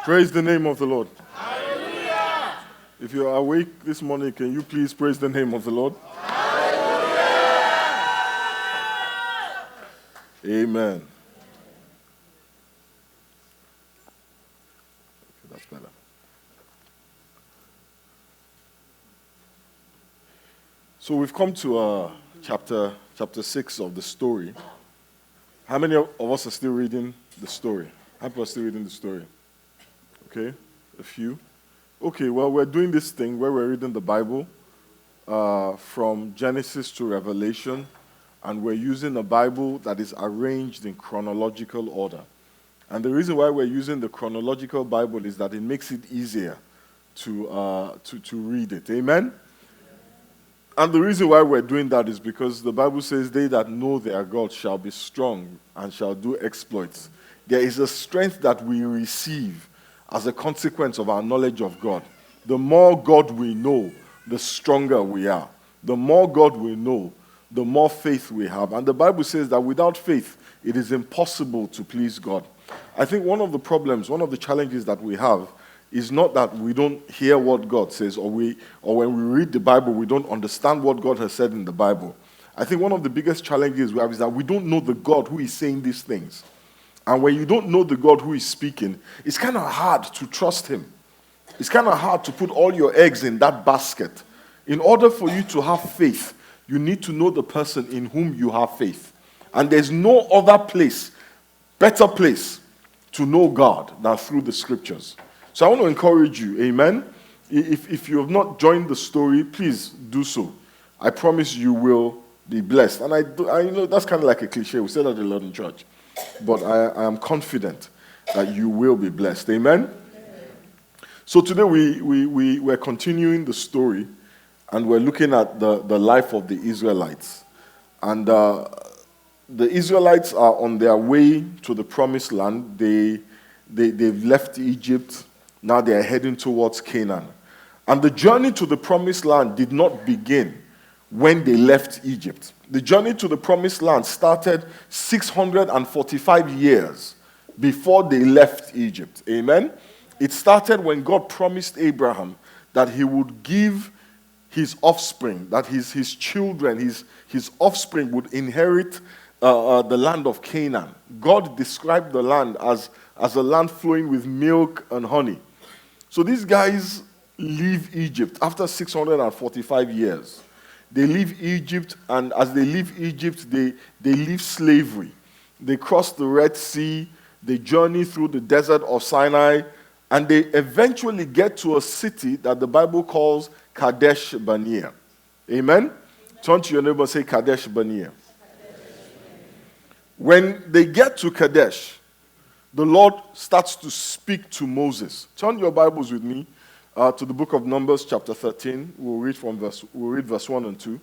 Praise the name of the Lord. Hallelujah. If you are awake this morning, can you please praise the name of the Lord? Hallelujah. Amen. Okay, that's better. So we've come to chapter 6 of the story. How many of us are still reading the story? How many people are still reading the story? Okay, a few. Okay, well, we're doing this thing where we're reading the Bible from Genesis to Revelation, and we're using a Bible that is arranged in chronological order. And the reason why we're using the chronological Bible is that it makes it easier to read it. Amen? And the reason why we're doing that is because the Bible says, they that know their God shall be strong and shall do exploits. There is a strength that we receive as a consequence of our knowledge of God. The more God we know, the stronger we are. The more God we know, the more faith we have. And the Bible says that without faith, it is impossible to please God. I think one of the problems, one of the challenges that we have is not that we don't hear what God says, or when we read the Bible, we don't understand what God has said in the Bible. I think one of the biggest challenges we have is that we don't know the God who is saying these things. And when you don't know the God who is speaking, it's kind of hard to trust him. It's kind of hard to put all your eggs in that basket. In order for you to have faith, you need to know the person in whom you have faith. And there's no other place, better place, to know God than through the scriptures. So I want to encourage you, amen? If you have not joined the story, please do so. I promise you will be blessed. And I know that's kind of like a cliche. We say that a lot in church. But I am confident that you will be blessed. Amen? So today we're continuing the story, and we're looking at the life of the Israelites. And the Israelites are on their way to the promised land. They've left Egypt. Now they are heading towards Canaan. And the journey to the promised land did not begin when they left Egypt. The journey to the promised land started 645 years before they left Egypt. Amen? It started when God promised Abraham that he would give his offspring, that his children, his offspring would inherit the land of Canaan. God described the land as a land flowing with milk and honey. So these guys leave Egypt after 645 years. They leave Egypt, and as they leave Egypt, they leave slavery. They cross the Red Sea, they journey through the desert of Sinai, and they eventually get to a city that the Bible calls Kadesh Barnea. Amen? Turn to your neighbor and say Kadesh Barnea. When they get to Kadesh, the Lord starts to speak to Moses. Turn your Bibles with me to the book of Numbers, chapter 13. We'll read verse 1 and 2.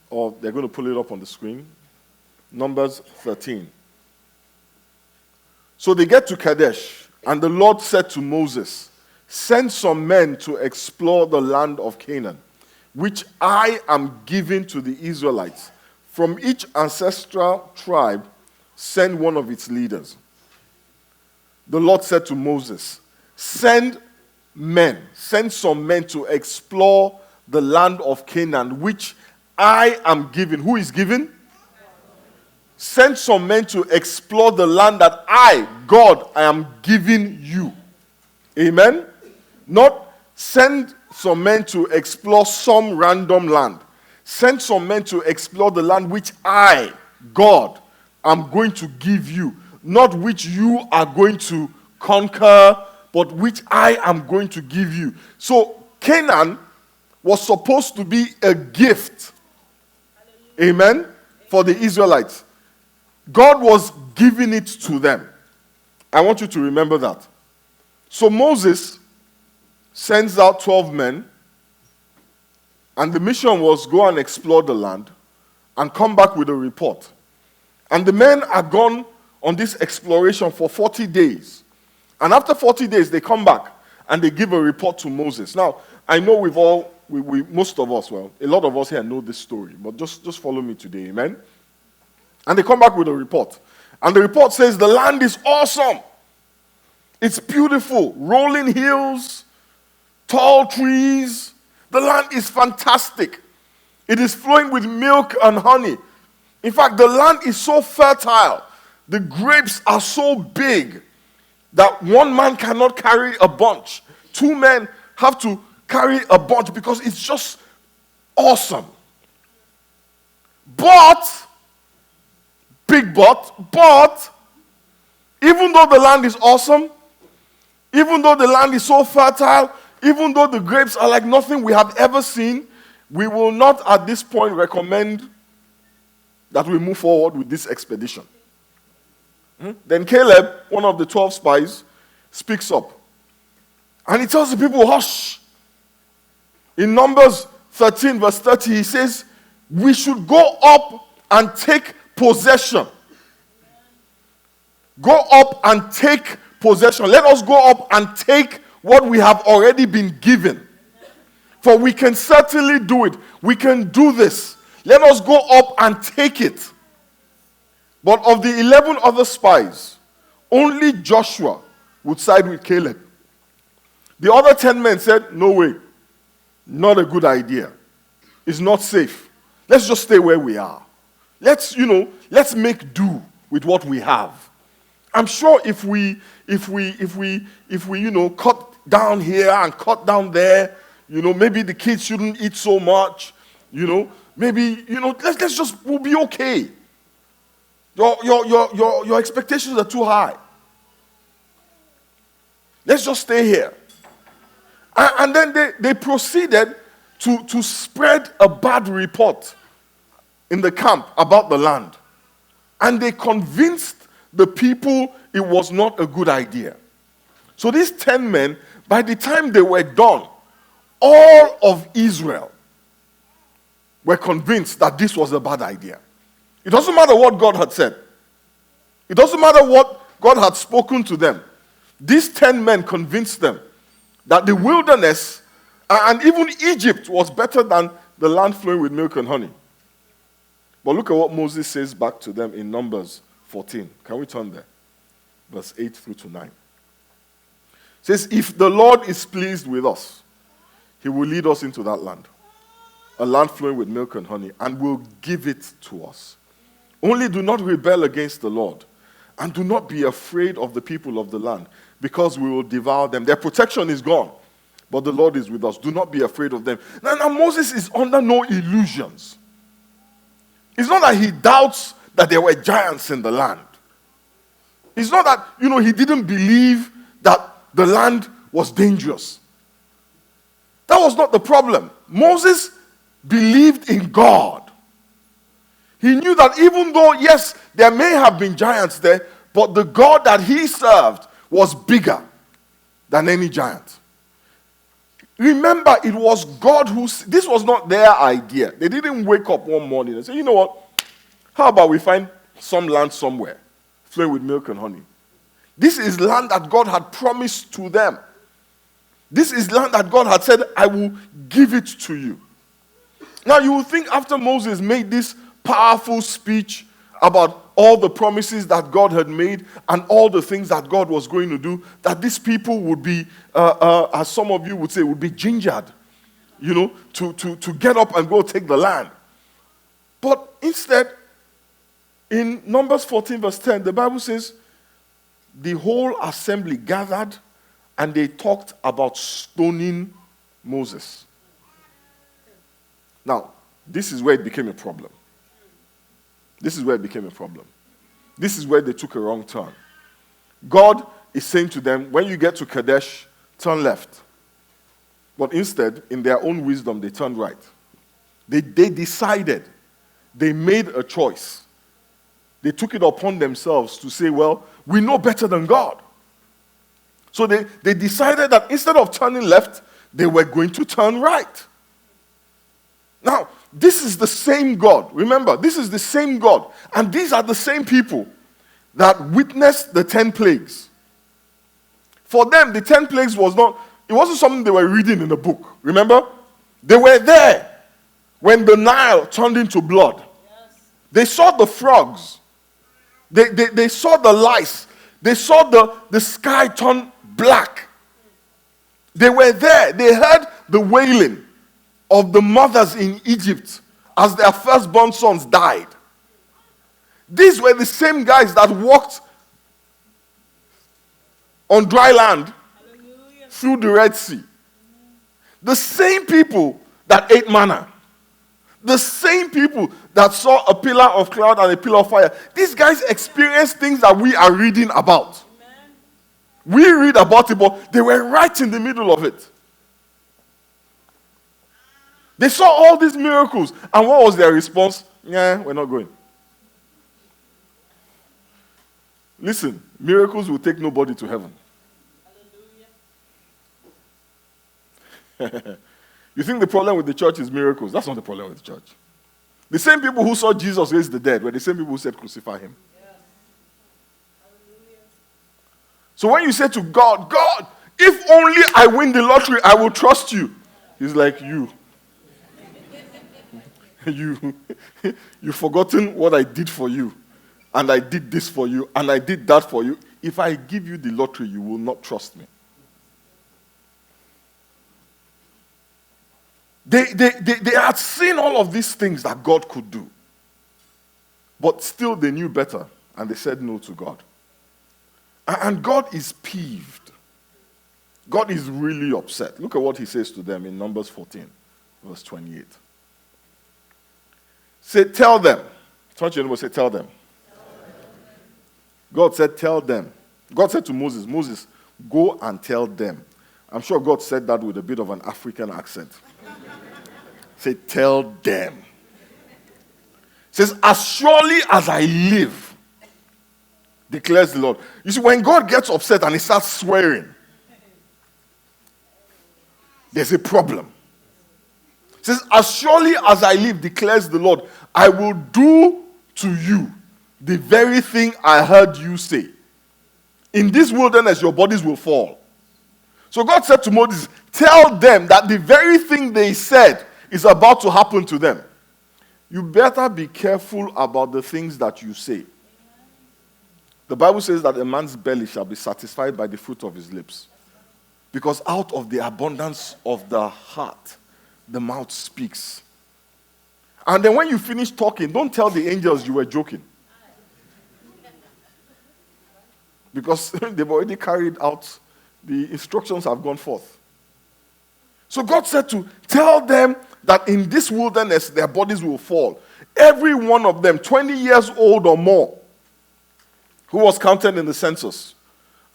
Or they're going to pull it up on the screen. Numbers 13. So they get to Kadesh, and the Lord said to Moses, send some men to explore the land of Canaan, which I am giving to the Israelites. From each ancestral tribe, send one of its leaders. The Lord said to Moses, send some men to explore the land of Canaan, which I am giving. Who is giving? Send some men to explore the land that I, God, I am giving you. Amen? Not send some men to explore some random land. Send some men to explore the land which I, God, am going to give you. Not which you are going to conquer, but which I am going to give you. So Canaan was supposed to be a gift. Amen? For the Israelites. God was giving it to them. I want you to remember that. So Moses sends out 12 men, and the mission was go and explore the land and come back with a report. And the men are gone on this exploration for 40 days. And after 40 days, they come back and they give a report to Moses. Now, I know most of us, well, a lot of us here know this story, but just follow me today, amen? And they come back with a report. And the report says, the land is awesome. It's beautiful. Rolling hills, tall trees. The land is fantastic. It is flowing with milk and honey. In fact, the land is so fertile. The grapes are so big that one man cannot carry a bunch. Two men have to carry a bunch because it's just awesome. But, but, even though the land is awesome, even though the land is so fertile, even though the grapes are like nothing we have ever seen, we will not at this point recommend that we move forward with this expedition. Then Caleb, one of the 12 spies, speaks up. And he tells the people, hush. In Numbers 13 verse 30, he says, we should go up and take possession. Go up and take possession. Let us go up and take what we have already been given. For we can certainly do it. We can do this. Let us go up and take it. But of the 11 other spies, only Joshua would side with Caleb. The other 10 men said, no way. Not a good idea. It's not safe. Let's just stay where we are. Let's make do with what we have. I'm sure if we cut down here and cut down there, maybe the kids shouldn't eat so much, maybe, we'll be okay. Your expectations are too high. Let's just stay here. And then they proceeded to spread a bad report in the camp about the land. And they convinced the people it was not a good idea. So these 10 men, by the time they were done, all of Israel were convinced that this was a bad idea. It doesn't matter what God had said. It doesn't matter what God had spoken to them. These 10 men convinced them that the wilderness and even Egypt was better than the land flowing with milk and honey. But look at what Moses says back to them in Numbers 14. Can we turn there? Verse 8 through to 9. It says, if the Lord is pleased with us, he will lead us into that land, a land flowing with milk and honey, and will give it to us. Only do not rebel against the Lord, and do not be afraid of the people of the land, because we will devour them. Their protection is gone, but the Lord is with us. Do not be afraid of them. Now Moses is under no illusions. It's not that he doubts that there were giants in the land. It's not that, he didn't believe that the land was dangerous. That was not the problem. Moses believed in God. He knew that even though, yes, there may have been giants there, but the God that he served was bigger than any giant. Remember, it was God this was not their idea. They didn't wake up one morning and say, you know what, how about we find some land somewhere flowing with milk and honey. This is land that God had promised to them. This is land that God had said, I will give it to you. Now you will think after Moses made this powerful speech about all the promises that God had made and all the things that God was going to do, that these people would be, as some of you would say, would be gingered, to get up and go take the land. But instead, in Numbers 14 verse 10, the Bible says, the whole assembly gathered and they talked about stoning Moses. Now, this is where it became a problem. This is where it became a problem. This is where they took a wrong turn. God is saying to them, when you get to Kadesh, turn left. But instead, in their own wisdom, they turned right. They decided. They made a choice. They took it upon themselves to say, well, we know better than God. So they decided that instead of turning left, they were going to turn right. Now, this is the same God. Remember, this is the same God. And these are the same people that witnessed the 10 plagues. For them, the 10 plagues it wasn't something they were reading in a book. Remember? They were there when the Nile turned into blood. Yes. They saw the frogs. They saw the lice. They saw the sky turn black. They were there. They heard the wailing of the mothers in Egypt as their firstborn sons died. These were the same guys that walked on dry land through the Red Sea. The same people that ate manna. The same people that saw a pillar of cloud and a pillar of fire. These guys experienced things that we are reading about. We read about it, but they were right in the middle of it. They saw all these miracles. And what was their response? Yeah, we're not going. Listen, miracles will take nobody to heaven. You think the problem with the church is miracles? That's not the problem with the church. The same people who saw Jesus raise the dead were the same people who said crucify him. So when you say to God, God, if only I win the lottery, I will trust you. He's like, you've forgotten what I did for you. And I did this for you. And I did that for you. If I give you the lottery, you will not trust me. They had seen all of these things that God could do. But still they knew better. And they said no to God. And God is peeved. God is really upset. Look at what he says to them in Numbers 14, verse 28. Say, tell them. Turn to your neighbor, say, tell them. God said, tell them. God said to Moses, Moses, go and tell them. I'm sure God said that with a bit of an African accent. Say, tell them. Says, as surely as I live, declares the Lord. You see, when God gets upset and he starts swearing, there's a problem. It says, as surely as I live, declares the Lord, I will do to you the very thing I heard you say. In this wilderness, your bodies will fall. So God said to Moses, tell them that the very thing they said is about to happen to them. You better be careful about the things that you say. The Bible says that a man's belly shall be satisfied by the fruit of his lips. Because out of the abundance of the heart, the mouth speaks. And then when you finish talking, don't tell the angels you were joking. Because they've already carried out, the instructions have gone forth. So God said to tell them that in this wilderness their bodies will fall. Every one of them, 20 years old or more, who was counted in the census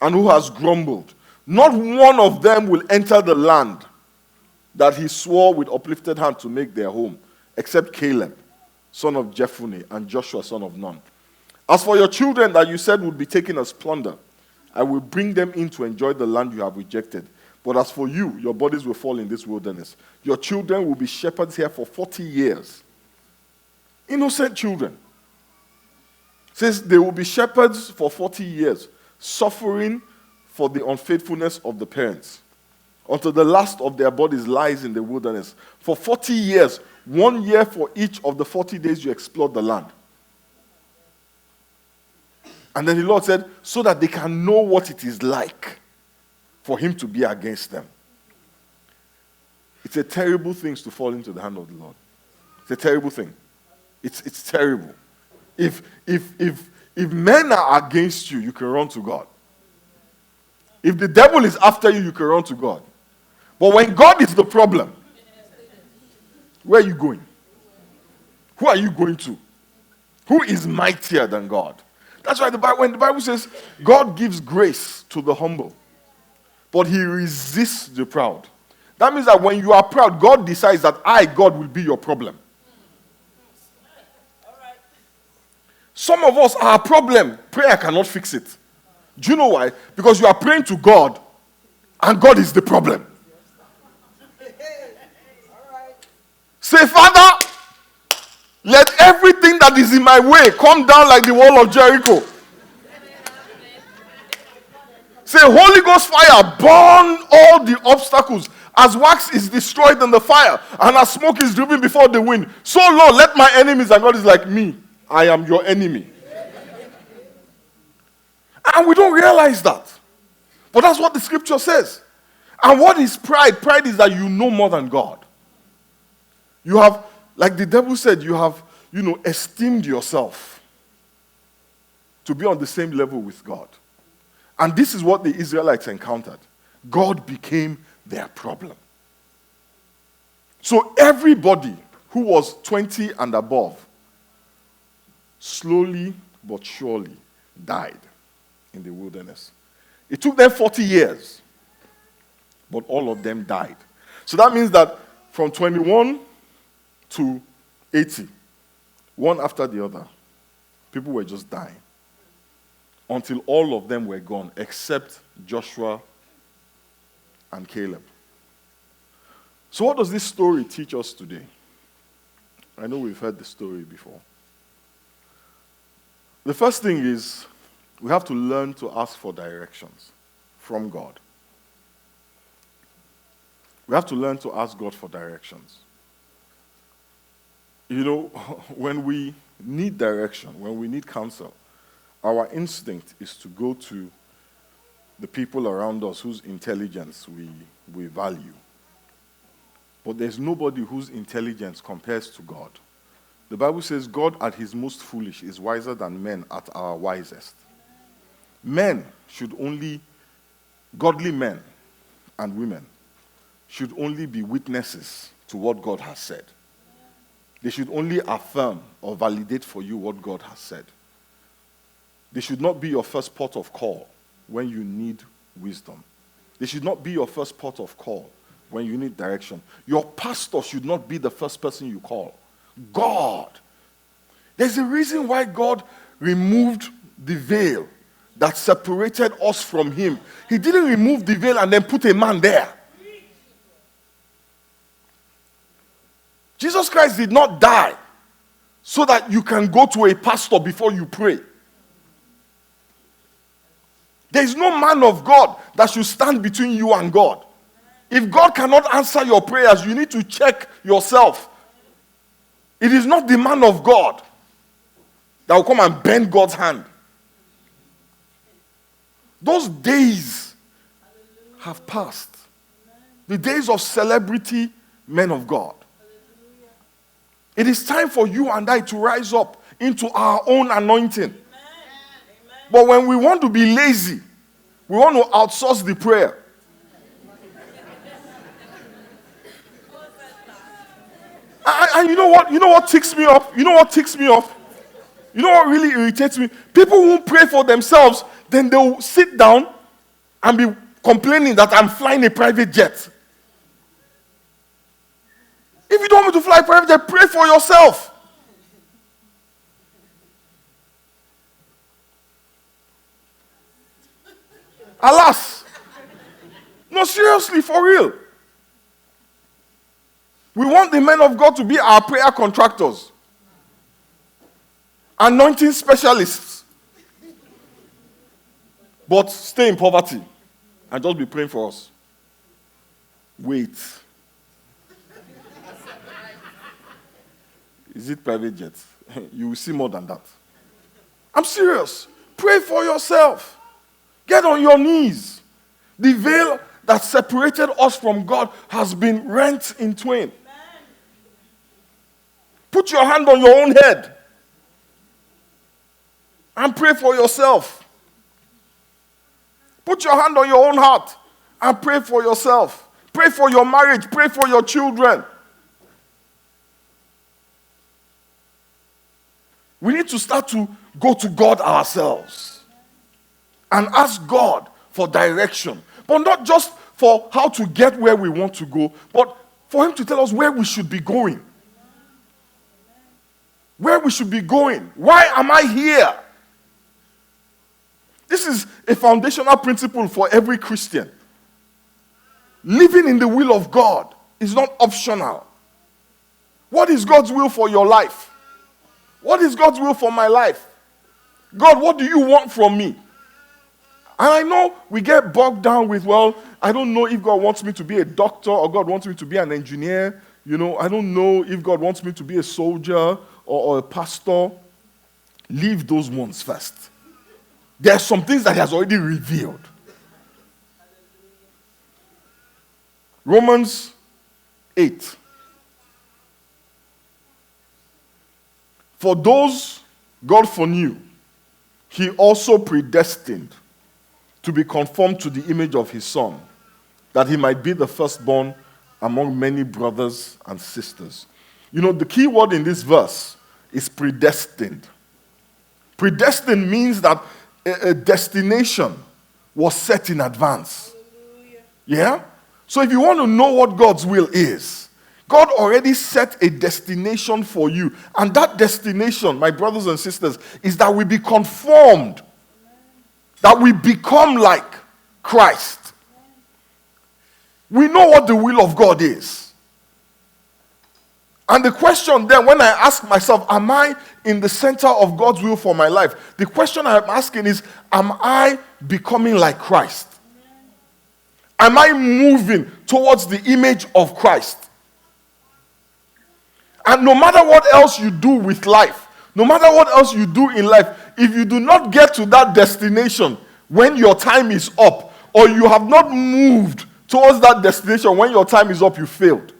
and who has grumbled, not one of them will enter the land that he swore with uplifted hand to make their home, except Caleb, son of Jephunneh, and Joshua, son of Nun. As for your children that you said would be taken as plunder, I will bring them in to enjoy the land you have rejected. But as for you, your bodies will fall in this wilderness. Your children will be shepherds here for 40 years. Innocent children. It says they will be shepherds for 40 years, suffering for the unfaithfulness of the parents, until the last of their bodies lies in the wilderness. For 40 years, 1 year for each of the 40 days you explored the land. And then the Lord said, so that they can know what it is like for him to be against them. It's a terrible thing to fall into the hand of the Lord. It's a terrible thing. It's terrible. If men are against you, you can run to God. If the devil is after you, you can run to God. But when God is the problem, where are you going? Who are you going to? Who is mightier than God? That's why when the Bible says God gives grace to the humble, but he resists the proud. That means that when you are proud, God decides that God, will be your problem. Some of us, our problem, prayer cannot fix it. Do you know why? Because you are praying to God, and God is the problem. Say, Father, let everything that is in my way come down like the wall of Jericho. Say, Holy Ghost fire, burn all the obstacles. As wax is destroyed in the fire, and as smoke is driven before the wind, so Lord, let my enemies, and God is like me, I am your enemy. And we don't realize that. But that's what the scripture says. And what is pride? Pride is that you know more than God. You have, like the devil said, you have, esteemed yourself to be on the same level with God. And this is what the Israelites encountered. God became their problem. So everybody who was 20 and above slowly but surely died in the wilderness. It took them 40 years, but all of them died. So that means that from 21 to 80, one after the other, people were just dying until all of them were gone except Joshua and Caleb. So what does this story teach us today? I know we've heard the story before. The first thing is we have to learn to ask for directions from God. We have to learn to ask God for directions. When we need direction, when we need counsel, our instinct is to go to the people around us whose intelligence we value. But there's nobody whose intelligence compares to God. The Bible says God at his most foolish is wiser than men at our wisest. Godly men and women should only be witnesses to what God has said. They should only affirm or validate for you what God has said. They should not be your first port of call when you need wisdom. They should not be your first port of call when you need direction. Your pastor should not be the first person you call. God. There's a reason why God removed the veil that separated us from him. He didn't remove the veil and then put a man there. Jesus Christ did not die so that you can go to a pastor before you pray. There is no man of God that should stand between you and God. If God cannot answer your prayers, you need to check yourself. It is not the man of God that will come and bend God's hand. Those days have passed. The days of celebrity men of God. It is time for you and I to rise up into our own anointing. But when we want to be lazy, we want to outsource the prayer. And you know what? You know what ticks me off? You know what ticks me off? You know what really irritates me? People won't pray for themselves, then they'll sit down and be complaining that I'm flying a private jet. If you don't want me to fly a private jet, pray for yourself. Alas. No, seriously, for real. We want the men of God to be our prayer contractors. Anointing specialists. But stay in poverty and just be praying for us. Wait. Is it private jets? You will see more than that. I'm serious. Pray for yourself. Get on your knees. The veil that separated us from God has been rent in twain. Put your hand on your own head and pray for yourself. Put your hand on your own heart and pray for yourself. Pray for your marriage. Pray for your children. We need to start to go to God ourselves and ask God for direction. But not just for how to get where we want to go, but for him to tell us where we should be going. Where we should be going. Why am I here? This is a foundational principle for every Christian. Living in the will of God is not optional. What is God's will for your life? What is God's will for my life? God, what do you want from me? And I know we get bogged down with, well, I don't know if God wants me to be a doctor or God wants me to be an engineer. I don't know if God wants me to be a soldier or a pastor. Leave those ones first. There are some things that he has already revealed. Romans 8. For those God foreknew, he also predestined to be conformed to the image of his Son, that he might be the firstborn among many brothers and sisters. You know, the key word in this verse is predestined. Predestined means that a destination was set in advance. Yeah? So if you want to know what God's will is, God already set a destination for you. And that destination, my brothers and sisters, is that we be conformed. That we become like Christ. We know what the will of God is. And the question then, when I ask myself, am I in the center of God's will for my life? The question I'm asking is, am I becoming like Christ? Am I moving towards the image of Christ? And no matter what else you do with life, no matter what else you do in life, if you do not get to that destination when your time is up, or you have not moved towards that destination when your time is up, you failed.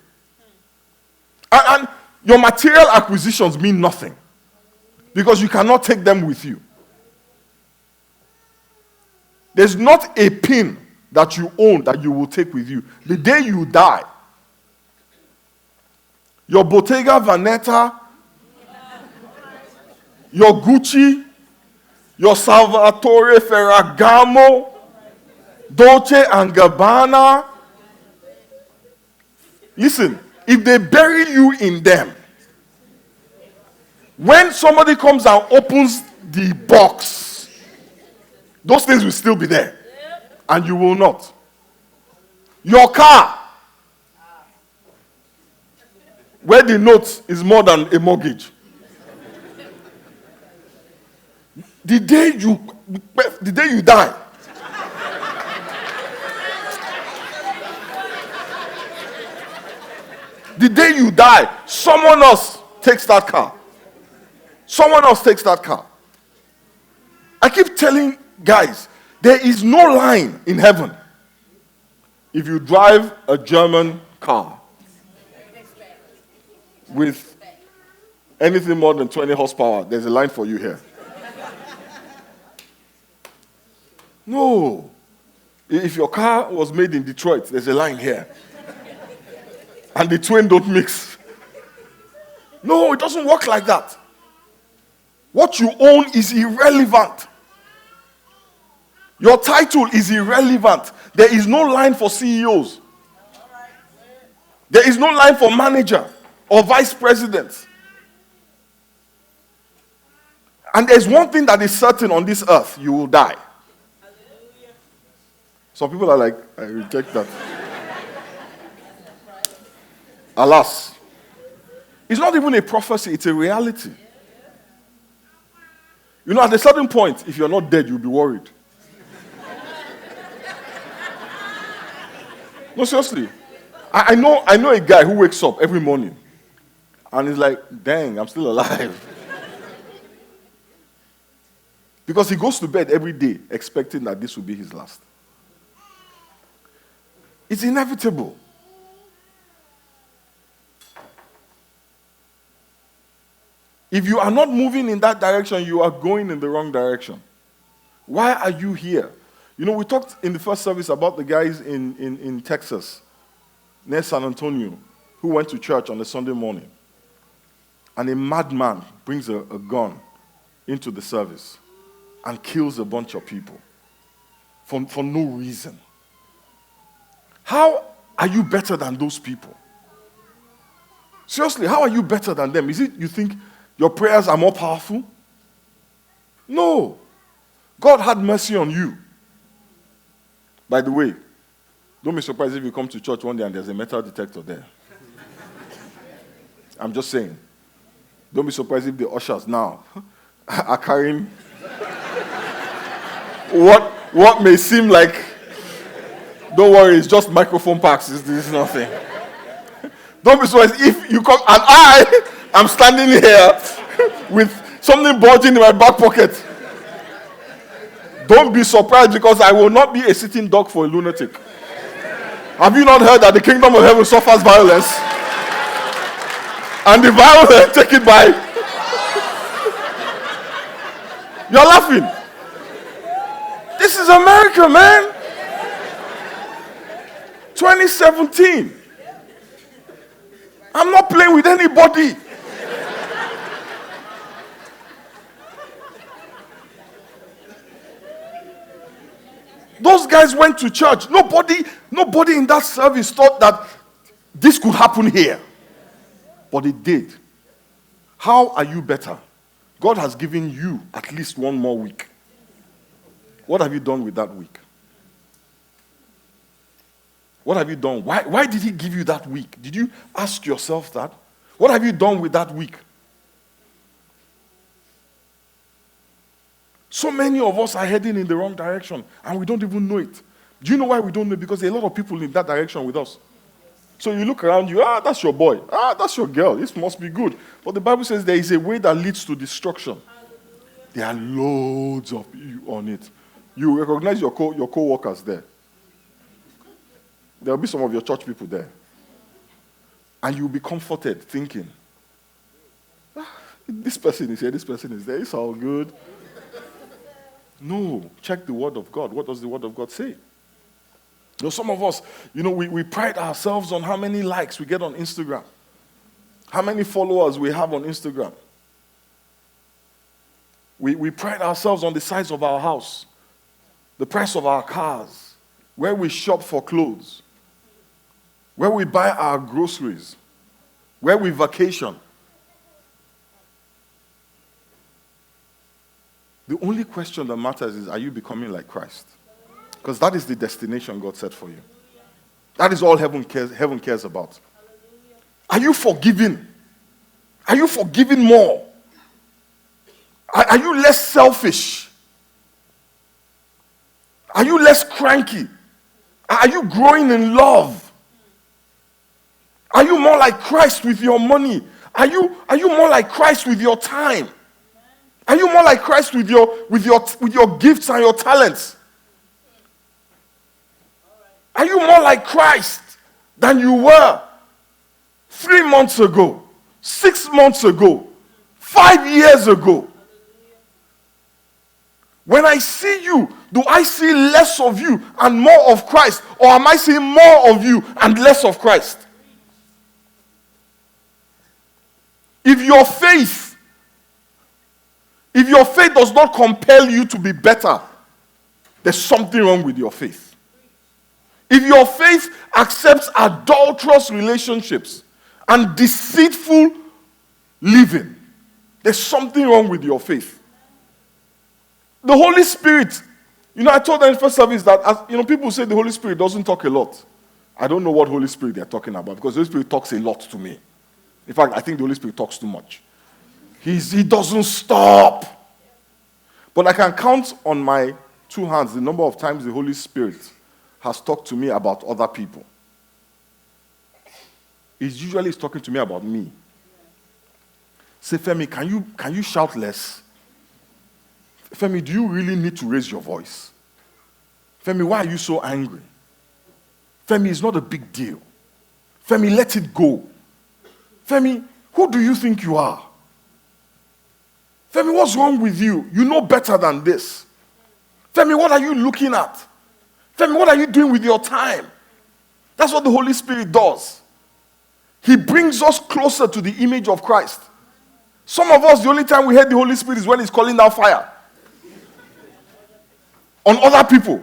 And your material acquisitions mean nothing because you cannot take them with you. There's not a pin that you own that you will take with you. The day you die, your Bottega Veneta, your Gucci, your Salvatore Ferragamo, Dolce and Gabbana. Listen, if they bury you in them, when somebody comes and opens the box, those things will still be there. And you will not. Your car, where the note is more than a mortgage. The day you die, the day you die, someone else takes that car. Someone else takes that car. I keep telling guys, there is no line in heaven. If you drive a German car with anything more than 20 horsepower, there's a line for you here. No. If your car was made in Detroit, there's a line here. And the twain don't mix. No, it doesn't work like that. What you own is irrelevant. Your title is irrelevant. There is no line for CEOs. There is no line for manager or vice president. And there's one thing that is certain on this earth: you will die. Some people are like, I reject that. Alas, it's not even a prophecy, it's a reality. You know, at a certain point, if you're not dead, you'll be worried. No, seriously. I know a guy who wakes up every morning and is like, dang, I'm still alive. Because he goes to bed every day expecting that this will be his last. It's inevitable. If you are not moving in that direction, you are going in the wrong direction. Why are you here? You know, we talked in the first service about the guys in Texas, near San Antonio, who went to church on a Sunday morning. And a madman brings a gun into the service and kills a bunch of people for no reason. How are you better than those people? Seriously, how are you better than them? Is it you think your prayers are more powerful? No. God had mercy on you. By the way, don't be surprised if you come to church one day and there's a metal detector there. I'm just saying. Don't be surprised if the ushers now are carrying what may seem like, don't worry, it's just microphone packs. It's nothing. Don't be surprised if you come and I am standing here with something bulging in my back pocket. Don't be surprised because I will not be a sitting duck for a lunatic. Have you not heard that the kingdom of heaven suffers violence? And the violence taken by... You're laughing. This is America, man. 2017. I'm not playing with anybody. Those guys went to church. Nobody in that service thought that this could happen here. But it did. How are you better? God has given you at least one more week. What have you done with that week? What have you done? Why did he give you that week? Did you ask yourself that? What have you done with that week? So many of us are heading in the wrong direction and we don't even know it. Do you know why we don't know it? Because there are a lot of people in that direction with us. So you look around you, that's your boy. That's your girl. This must be good. But the Bible says there is a way that leads to destruction. There are loads of you on it. You recognize your co-workers there. There will be some of your church people there. And you'll be comforted thinking, this person is here, this person is there. It's all good. No, check the word of God. What does the word of God say? Some of us, we pride ourselves on how many likes we get on Instagram, how many followers we have on Instagram. We pride ourselves on the size of our house, the price of our cars, where we shop for clothes, where we buy our groceries, where we vacation. The only question that matters is, are you becoming like Christ? Because that is the destination God set for you. That is all heaven cares about. Are you forgiving? Are you forgiving more? Are you less selfish? Are you less cranky? Are you growing in love? Are you more like Christ with your money? Are you more like Christ with your time? Are you more like Christ with your gifts and your talents? Are you more like Christ than you were 3 months ago, 6 months ago, 5 years ago? When I see you, do I see less of you and more of Christ? Or am I seeing more of you and less of Christ? If your faith does not compel you to be better, there's something wrong with your faith. If your faith accepts adulterous relationships and deceitful living, there's something wrong with your faith. The Holy Spirit, I told them in first service that, people say the Holy Spirit doesn't talk a lot. I don't know what Holy Spirit they're talking about, because the Holy Spirit talks a lot to me. In fact, I think the Holy Spirit talks too much. He doesn't stop. But I can count on my 2 hands the number of times the Holy Spirit has talked to me about other people. He's usually talking to me about me. Say, Femi, can you shout less? Femi, do you really need to raise your voice? Femi, why are you so angry? Femi, it's not a big deal. Femi, let it go. Femi, who do you think you are? Femi, what's wrong with you? You know better than this. Femi, what are you looking at? Femi, what are you doing with your time? That's what the Holy Spirit does. He brings us closer to the image of Christ. Some of us, the only time we hear the Holy Spirit is when he's calling down fire on other people.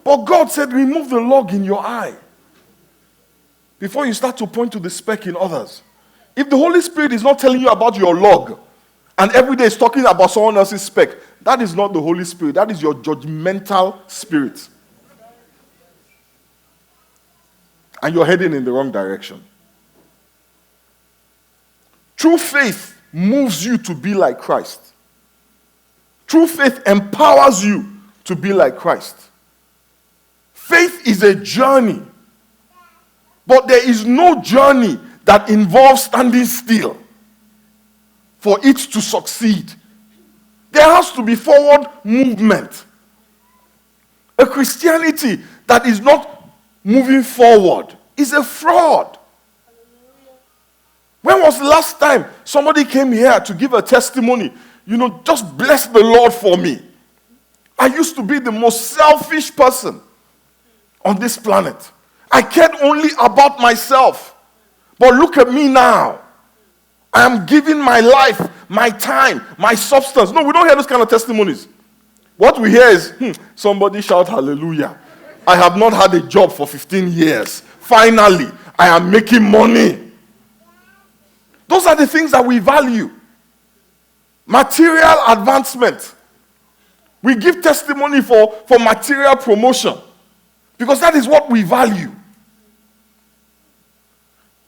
But God said, remove the log in your eye before you start to point to the speck in others. If the Holy Spirit is not telling you about your log and every day is talking about someone else's speck, that is not the Holy Spirit. That is your judgmental spirit. And you're heading in the wrong direction. True faith moves you to be like Christ. True faith empowers you to be like Christ. Faith is a journey. But there is no journey that involves standing still for it to succeed. There has to be forward movement. A Christianity that is not moving forward is a fraud. When was the last time somebody came here to give a testimony? Just bless the Lord for me. I used to be the most selfish person on this planet. I cared only about myself. But look at me now. I am giving my life, my time, my substance. No, we don't hear those kind of testimonies. What we hear is, somebody shout hallelujah. I have not had a job for 15 years. Finally, I am making money. Those are the things that we value. Material advancement. We give testimony for material promotion because that is what we value.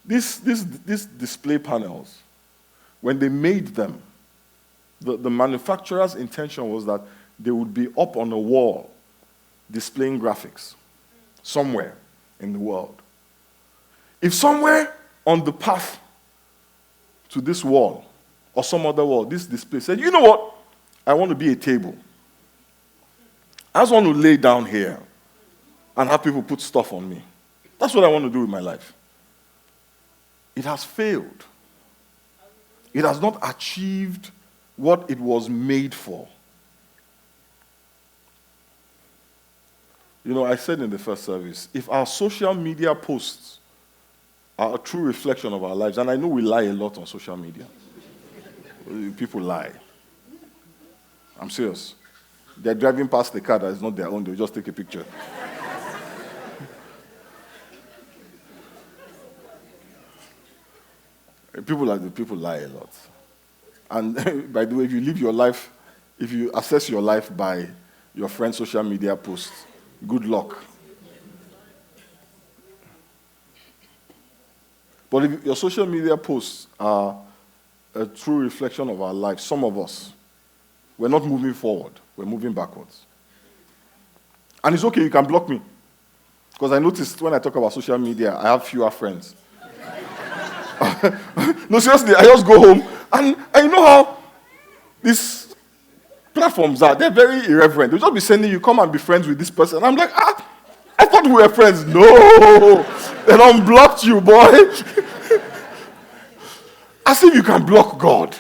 These display panels, when they made them, the manufacturer's intention was that they would be up on a wall displaying graphics somewhere in the world. If somewhere on the path to this wall or some other wall, this display said, you know what? I want to be a table. I just want to lay down here and have people put stuff on me. That's what I want to do with my life. It has failed. It has not achieved what it was made for. I said in the first service, if our social media posts are a true reflection of our lives, and I know we lie a lot on social media. People lie. I'm serious. They're driving past the car that is not their own, they'll just take a picture. People lie a lot. And by the way, if you live your life, if you assess your life by your friend's social media posts, good luck. But if your social media posts are a true reflection of our lives, some of us, we're not moving forward, we're moving backwards. And it's okay, you can block me. Because I noticed when I talk about social media, I have fewer friends. No, seriously, I just go home, and you know how these platforms are, they're very irreverent. They'll just be sending you, come and be friends with this person. I'm like, I thought we were friends. No, they unblocked you, boy. As if you can block God.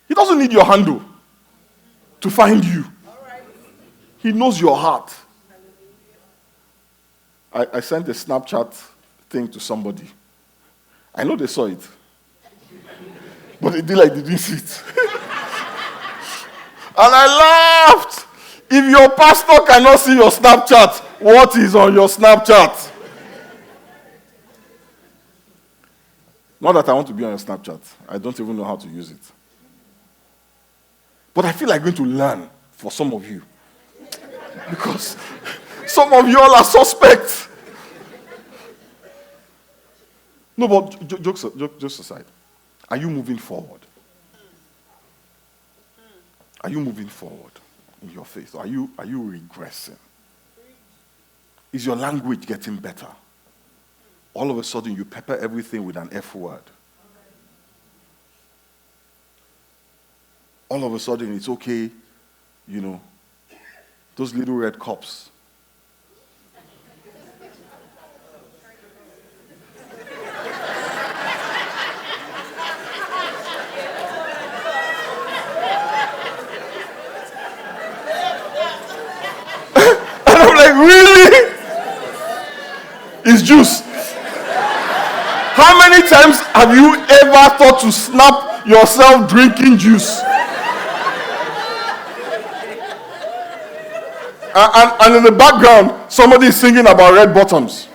He doesn't need your handle to find you. He knows your heart. I sent a Snapchat thing to somebody. I know they saw it. But they did like they didn't see it. And I laughed. If your pastor cannot see your Snapchat, what is on your Snapchat? Not that I want to be on your Snapchat. I don't even know how to use it. But I feel like going to learn for some of you. Because some of you all are suspects. No, but jokes aside, are you moving forward? Are you moving forward in your faith? Or are you regressing? Is your language getting better? All of a sudden, you pepper everything with an F word. All of a sudden, it's okay, those little red cups. And I'm like, really? It's juice. How many times have you ever thought to snap yourself drinking juice? And in the background, somebody is singing about red bottoms.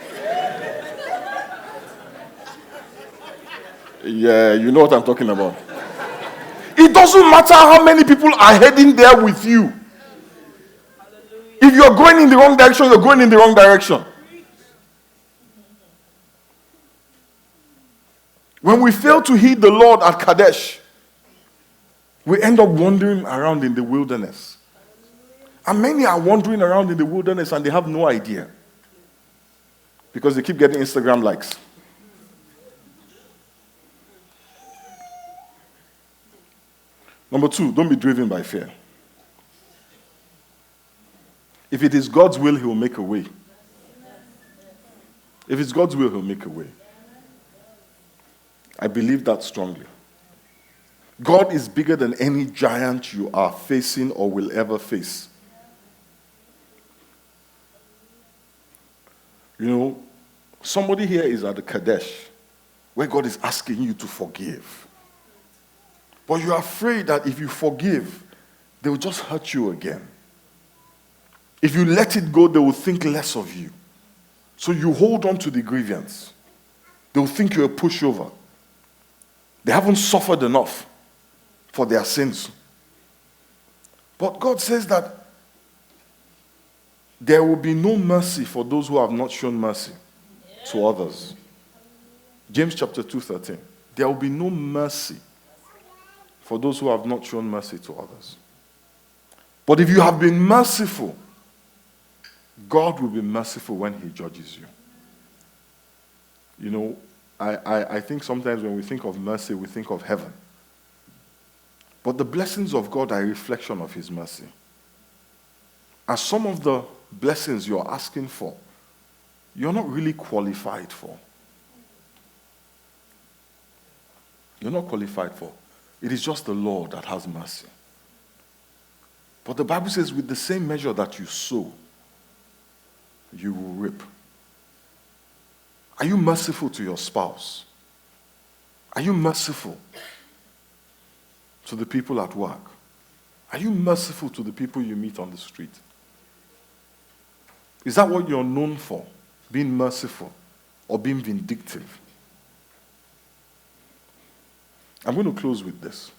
Yeah, you know what I'm talking about. It doesn't matter how many people are heading there with you. If you're going in the wrong direction, you're going in the wrong direction. When we fail to heed the Lord at Kadesh, we end up wandering around in the wilderness. And many are wandering around in the wilderness and they have no idea. Because they keep getting Instagram likes. Number 2, don't be driven by fear. If it is God's will, he will make a way If it's God's will, he'll make a way. I believe that strongly. God is bigger than any giant you are facing or will ever face. You know, somebody here is at the Kadesh, where God is asking you to forgive. But you're afraid that if you forgive, they will just hurt you again. If you let it go, they will think less of you. So you hold on to the grievance. They will think you're a pushover. They haven't suffered enough for their sins. But God says that there will be no mercy for those who have not shown mercy to others. James chapter 2:13. There will be no mercy for those who have not shown mercy to others. But if you have been merciful, God will be merciful when he judges you. You know, I think sometimes when we think of mercy, we think of heaven. But the blessings of God are a reflection of his mercy. And some of the blessings you're asking for, you're not really qualified for. You're not qualified for. It is just the Lord that has mercy. But the Bible says, with the same measure that you sow, you will reap. Are you merciful to your spouse? Are you merciful to the people at work? Are you merciful to the people you meet on the street? Is that what you're known for? Being merciful or being vindictive? I'm going to close with this.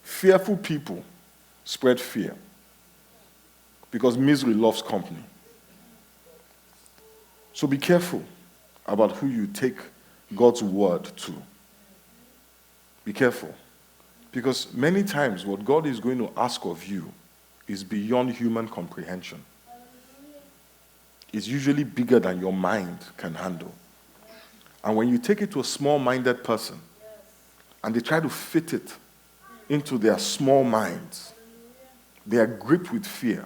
Fearful people spread fear because misery loves company. So be careful about who you take God's word to. Be careful. Because many times what God is going to ask of you is beyond human comprehension. It's usually bigger than your mind can handle. And when you take it to a small-minded person and they try to fit it into their small minds, they are gripped with fear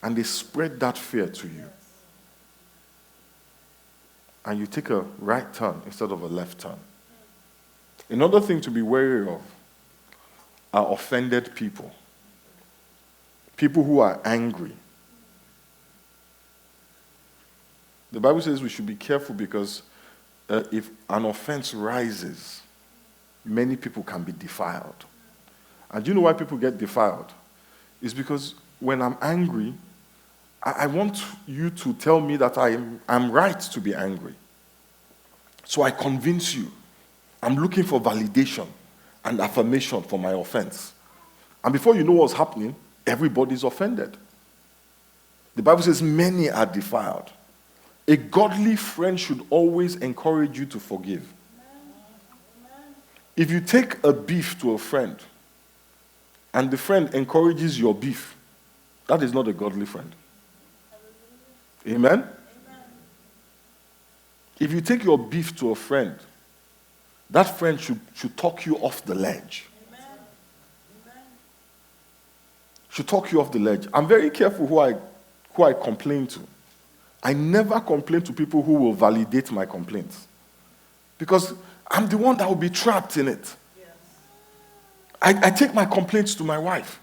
and they spread that fear to you. And you take a right turn instead of a left turn. Another thing to be wary of are offended people. People who are angry. The Bible says we should be careful because if an offense rises, many people can be defiled. And do you know why people get defiled? It's because when I'm angry, I want you to tell me that I'm right to be angry. So I convince you. I'm looking for validation and affirmation for my offense. And before you know what's happening, everybody's offended. The Bible says many are defiled. A godly friend should always encourage you to forgive. If you take a beef to a friend and the friend encourages your beef, that is not a godly friend. Amen? If you take your beef to a friend, that friend should talk you off the ledge. Should talk you off the ledge. I'm very careful who I complain to. I never complain to people who will validate my complaints. Because I'm the one that will be trapped in it. I take my complaints to my wife.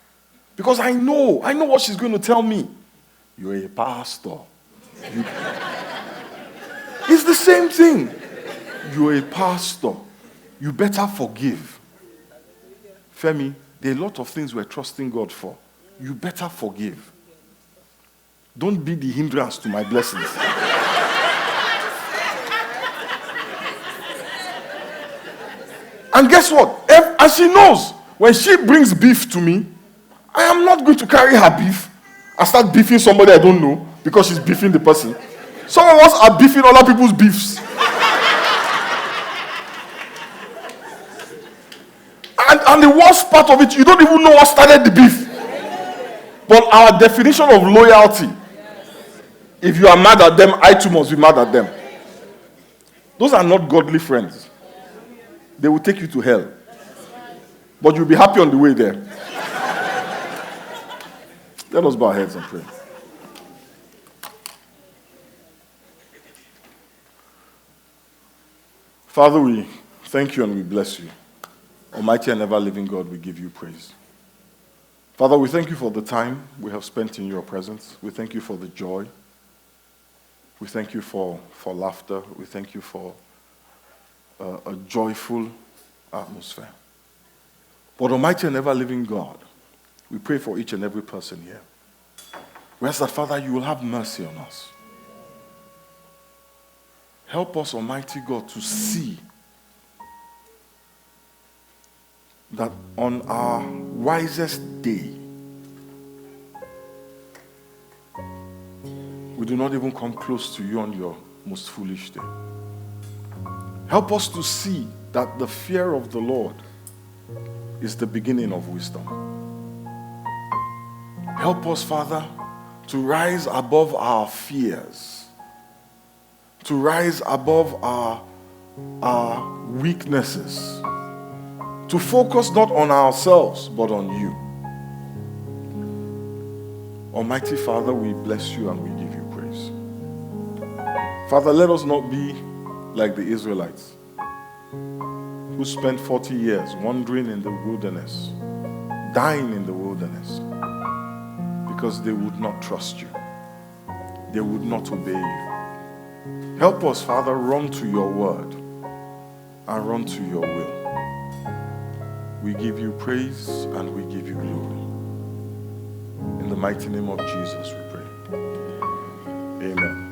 Because I know what she's going to tell me. You're a pastor. It's the same thing. You're a pastor. You better forgive. Femi, there are a lot of things we're trusting God for. You better forgive. Don't be the hindrance to my blessings. And guess what? And she knows, when she brings beef to me, I am not going to carry her beef and start beefing somebody I don't know because she's beefing the person. Some of us are beefing other people's beefs. And the worst part of it, you don't even know what started the beef. But our definition of loyalty, if you are mad at them, I too must be mad at them. Those are not godly friends. They will take you to hell. But you'll be happy on the way there. Let us bow our heads and pray. Father, we thank you and we bless you. Almighty and ever-living God, we give you praise. Father, we thank you for the time we have spent in your presence. We thank you for the joy. We thank you for laughter. We thank you for a joyful atmosphere. But Almighty and ever-living God, we pray for each and every person here. We ask that, Father, you will have mercy on us. Help us, Almighty God, to see that on our wisest day, we do not even come close to you on your most foolish day. Help us to see that the fear of the Lord is the beginning of wisdom. Help us, Father, to rise above our fears, to rise above our weaknesses, to focus not on ourselves, but on you. Almighty Father, we bless you and we give you praise. Father, let us not be like the Israelites who spent 40 years wandering in the wilderness, dying in the wilderness, because they would not trust you. They would not obey you. Help us, Father, run to your word and run to your will. We give you praise and we give you glory. In the mighty name of Jesus we pray. Amen.